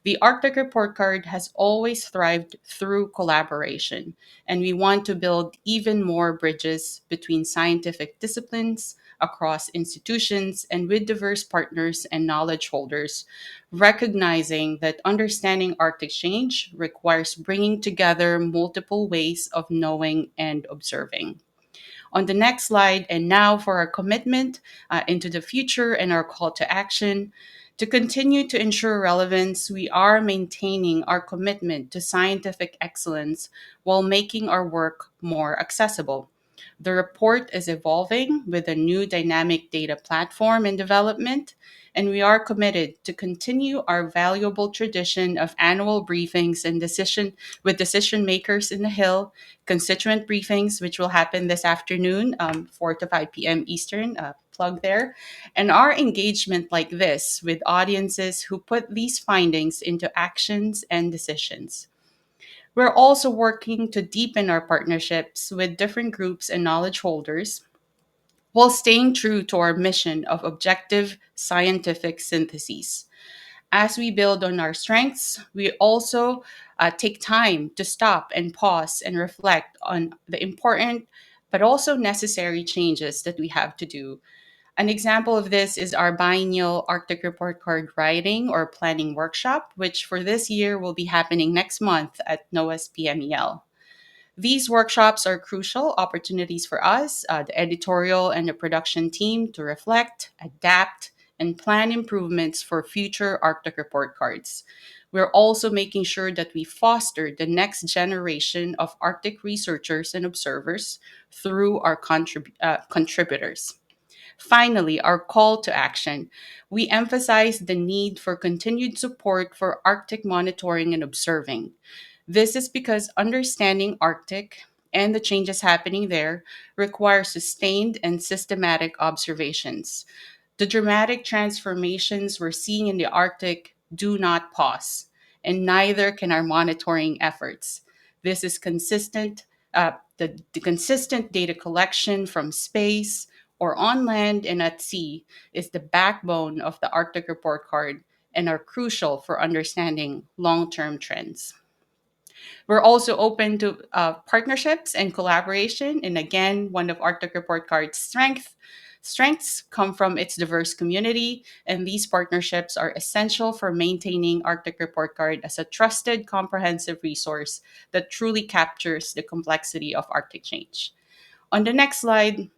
The Arctic Report Card has always thrived through collaboration, and we want to build even more bridges between scientific disciplines, across institutions, and with diverse partners and knowledge holders, recognizing that understanding Arctic change requires bringing together multiple ways of knowing and observing. On the next slide, and now for our commitment into the future and our call to action. To continue to ensure relevance, we are maintaining our commitment to scientific excellence while making our work more accessible. The report is evolving with a new dynamic data platform in development, and we are committed to continue our valuable tradition of annual briefings and decision makers in the Hill, constituent briefings, which will happen this afternoon, 4 to 5 p.m. Eastern, plug there, and our engagement like this with audiences who put these findings into actions and decisions. We're also working to deepen our partnerships with different groups and knowledge holders while staying true to our mission of objective scientific syntheses. As we build on our strengths, we also take time to stop and pause and reflect on the important but also necessary changes that we have to do. An example of this is our biennial Arctic Report Card writing or planning workshop, which for this year will be happening next month at NOAA's PMEL. These workshops are crucial opportunities for us, the editorial and the production team, to reflect, adapt, and plan improvements for future Arctic Report Cards. We're also making sure that we foster the next generation of Arctic researchers and observers through our contributors. Finally, our call to action. We emphasize the need for continued support for Arctic monitoring and observing. This is because understanding Arctic and the changes happening there require sustained and systematic observations. The dramatic transformations we're seeing in the Arctic do not pause, and neither can our monitoring efforts. This is the consistent data collection from space or on land and at sea is the backbone of the Arctic Report Card and are crucial for understanding long-term trends. We're also open to partnerships and collaboration. And again, one of Arctic Report Card's strengths come from its diverse community, and these partnerships are essential for maintaining Arctic Report Card as a trusted, comprehensive resource that truly captures the complexity of Arctic change. On the next slide,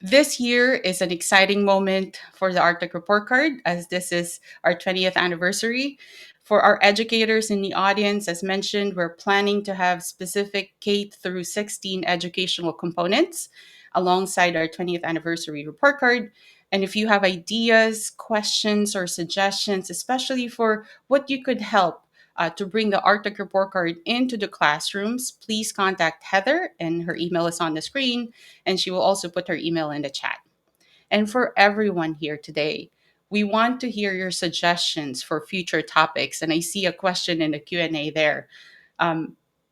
this year is an exciting moment for the Arctic Report Card, as this is our 20th anniversary. For our educators in the audience, as mentioned, we're planning to have specific K through 16 educational components alongside our 20th anniversary report card. And if you have ideas, questions, or suggestions, especially for what you could help to bring the Arctic Report Card into the classrooms, please contact Heather, and her email is on the screen, and she will also put her email in the chat. And for everyone here today, we want to hear your suggestions for future topics. And I see a question in the Q&A there.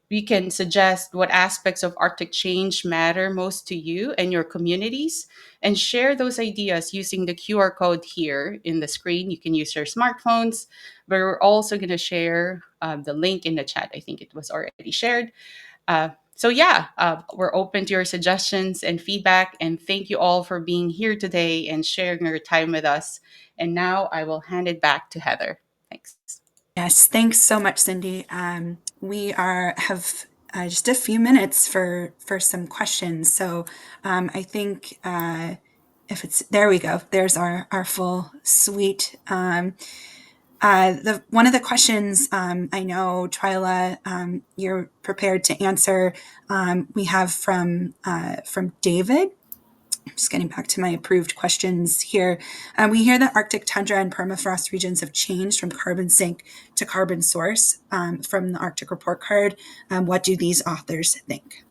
You can suggest what aspects of Arctic change matter most to you and your communities, and share those ideas using the QR code here in the screen. You can use your smartphones, but we're also going to share the link in the chat. I think it was already shared. We're open to your suggestions and feedback. And thank you all for being here today and sharing your time with us. And now I will hand it back to Heather. Thanks. Yes, thanks so much, Cindy. We have just a few minutes for some questions. So I think if it's there, we go. There's our full suite. One of the questions I know, Twila, you're prepared to answer. We have from David. just getting back to my approved questions here. We hear that Arctic tundra and permafrost regions have changed from carbon sink to carbon source from the Arctic Report Card. What do these authors think?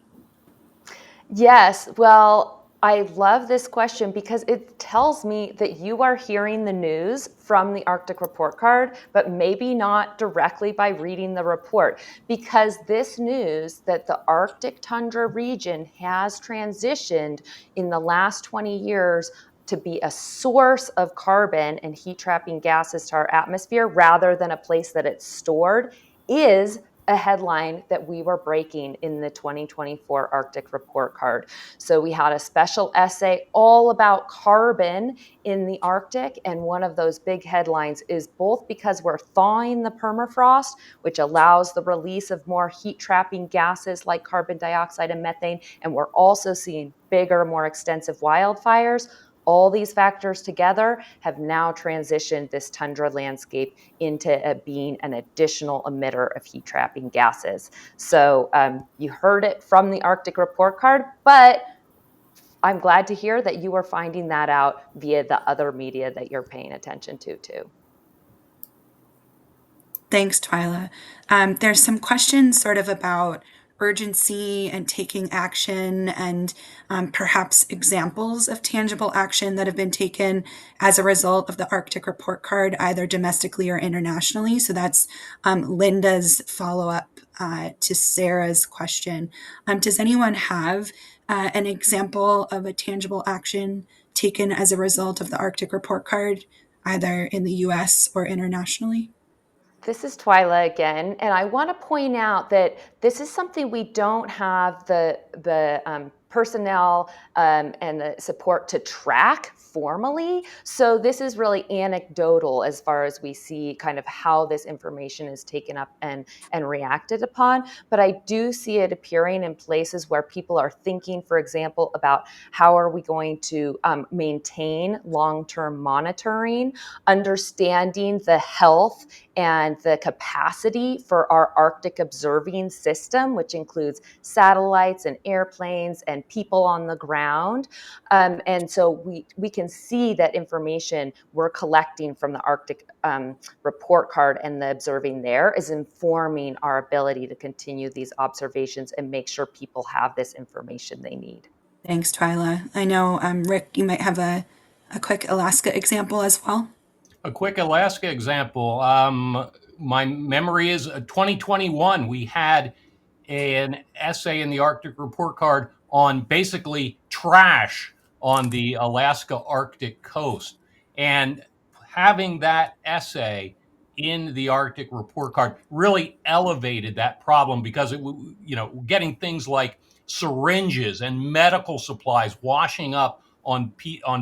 Yes, well, I love this question because it tells me that you are hearing the news from the Arctic Report Card, but maybe not directly by reading the report, because this news that the Arctic tundra region has transitioned in the last 20 years to be a source of carbon and heat trapping gases to our atmosphere rather than a place that it's stored is a headline that we were breaking in the 2024 Arctic Report Card. So we had a special essay all about carbon in the Arctic, and one of those big headlines is both because we're thawing the permafrost, which allows the release of more heat-trapping gases like carbon dioxide and methane, and we're also seeing bigger, more extensive wildfires. All these factors together have now transitioned this tundra landscape into being an additional emitter of heat-trapping gases. So you heard it from the Arctic Report Card, but I'm glad to hear that you are finding that out via the other media that you're paying attention to too. Thanks, Twila. There's some questions sort of about urgency and taking action and perhaps examples of tangible action that have been taken as a result of the Arctic Report Card, either domestically or internationally. So that's Linda's follow-up to Sarah's question. Does anyone have an example of a tangible action taken as a result of the Arctic Report Card, either in the US or internationally? This is Twila again, and I want to point out that this is something we don't have the personnel and the support to track formally. So this is really anecdotal as far as we see kind of how this information is taken up and reacted upon. But I do see it appearing in places where people are thinking, for example, about how are we going to maintain long-term monitoring, understanding the health and the capacity for our Arctic observing system, which includes satellites and airplanes and people on the ground. And so we can see that information we're collecting from the Arctic Report Card and the observing there is informing our ability to continue these observations and make sure people have this information they need. Thanks, Twila. I know, Rick, you might have a quick Alaska example as well. A quick Alaska example. My memory is 2021. We had an essay in the Arctic Report Card on basically trash on the Alaska Arctic coast. And having that essay in the Arctic Report Card really elevated that problem because it, getting things like syringes and medical supplies washing up on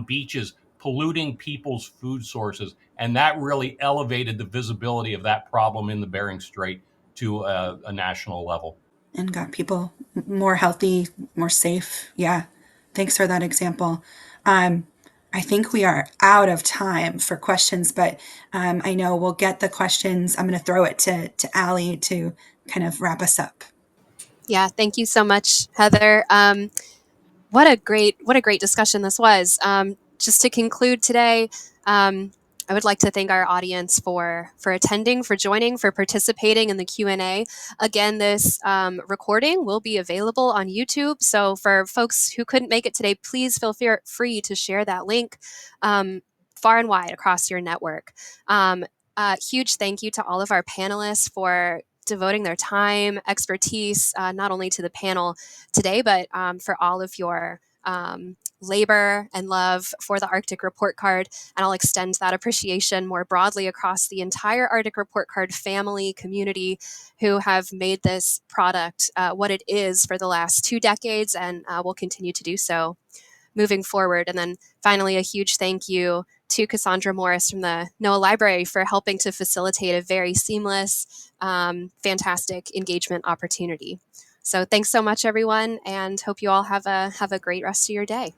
beaches, polluting people's food sources. And that really elevated the visibility of that problem in the Bering Strait to a national level. And got people more healthy, more safe. Yeah. Thanks for that example. I think we are out of time for questions, but I know we'll get the questions. I'm going to throw it to Allie to kind of wrap us up. Yeah, thank you so much, Heather. What a great discussion this was. Just to conclude today, I would like to thank our audience for attending, for joining, for participating in the Q&A. Again, this recording will be available on YouTube. So for folks who couldn't make it today, please feel free to share that link far and wide across your network. Huge thank you to all of our panelists for devoting their time, expertise, not only to the panel today, but for all of your labor and love for the Arctic Report Card. And I'll extend that appreciation more broadly across the entire Arctic Report Card family, community, who have made this product what it is for the last 2 decades and will continue to do so moving forward. And then finally, a huge thank you to Cassandra Morris from the NOAA Library for helping to facilitate a very seamless, fantastic engagement opportunity. So thanks so much, everyone, and hope you all have a great rest of your day.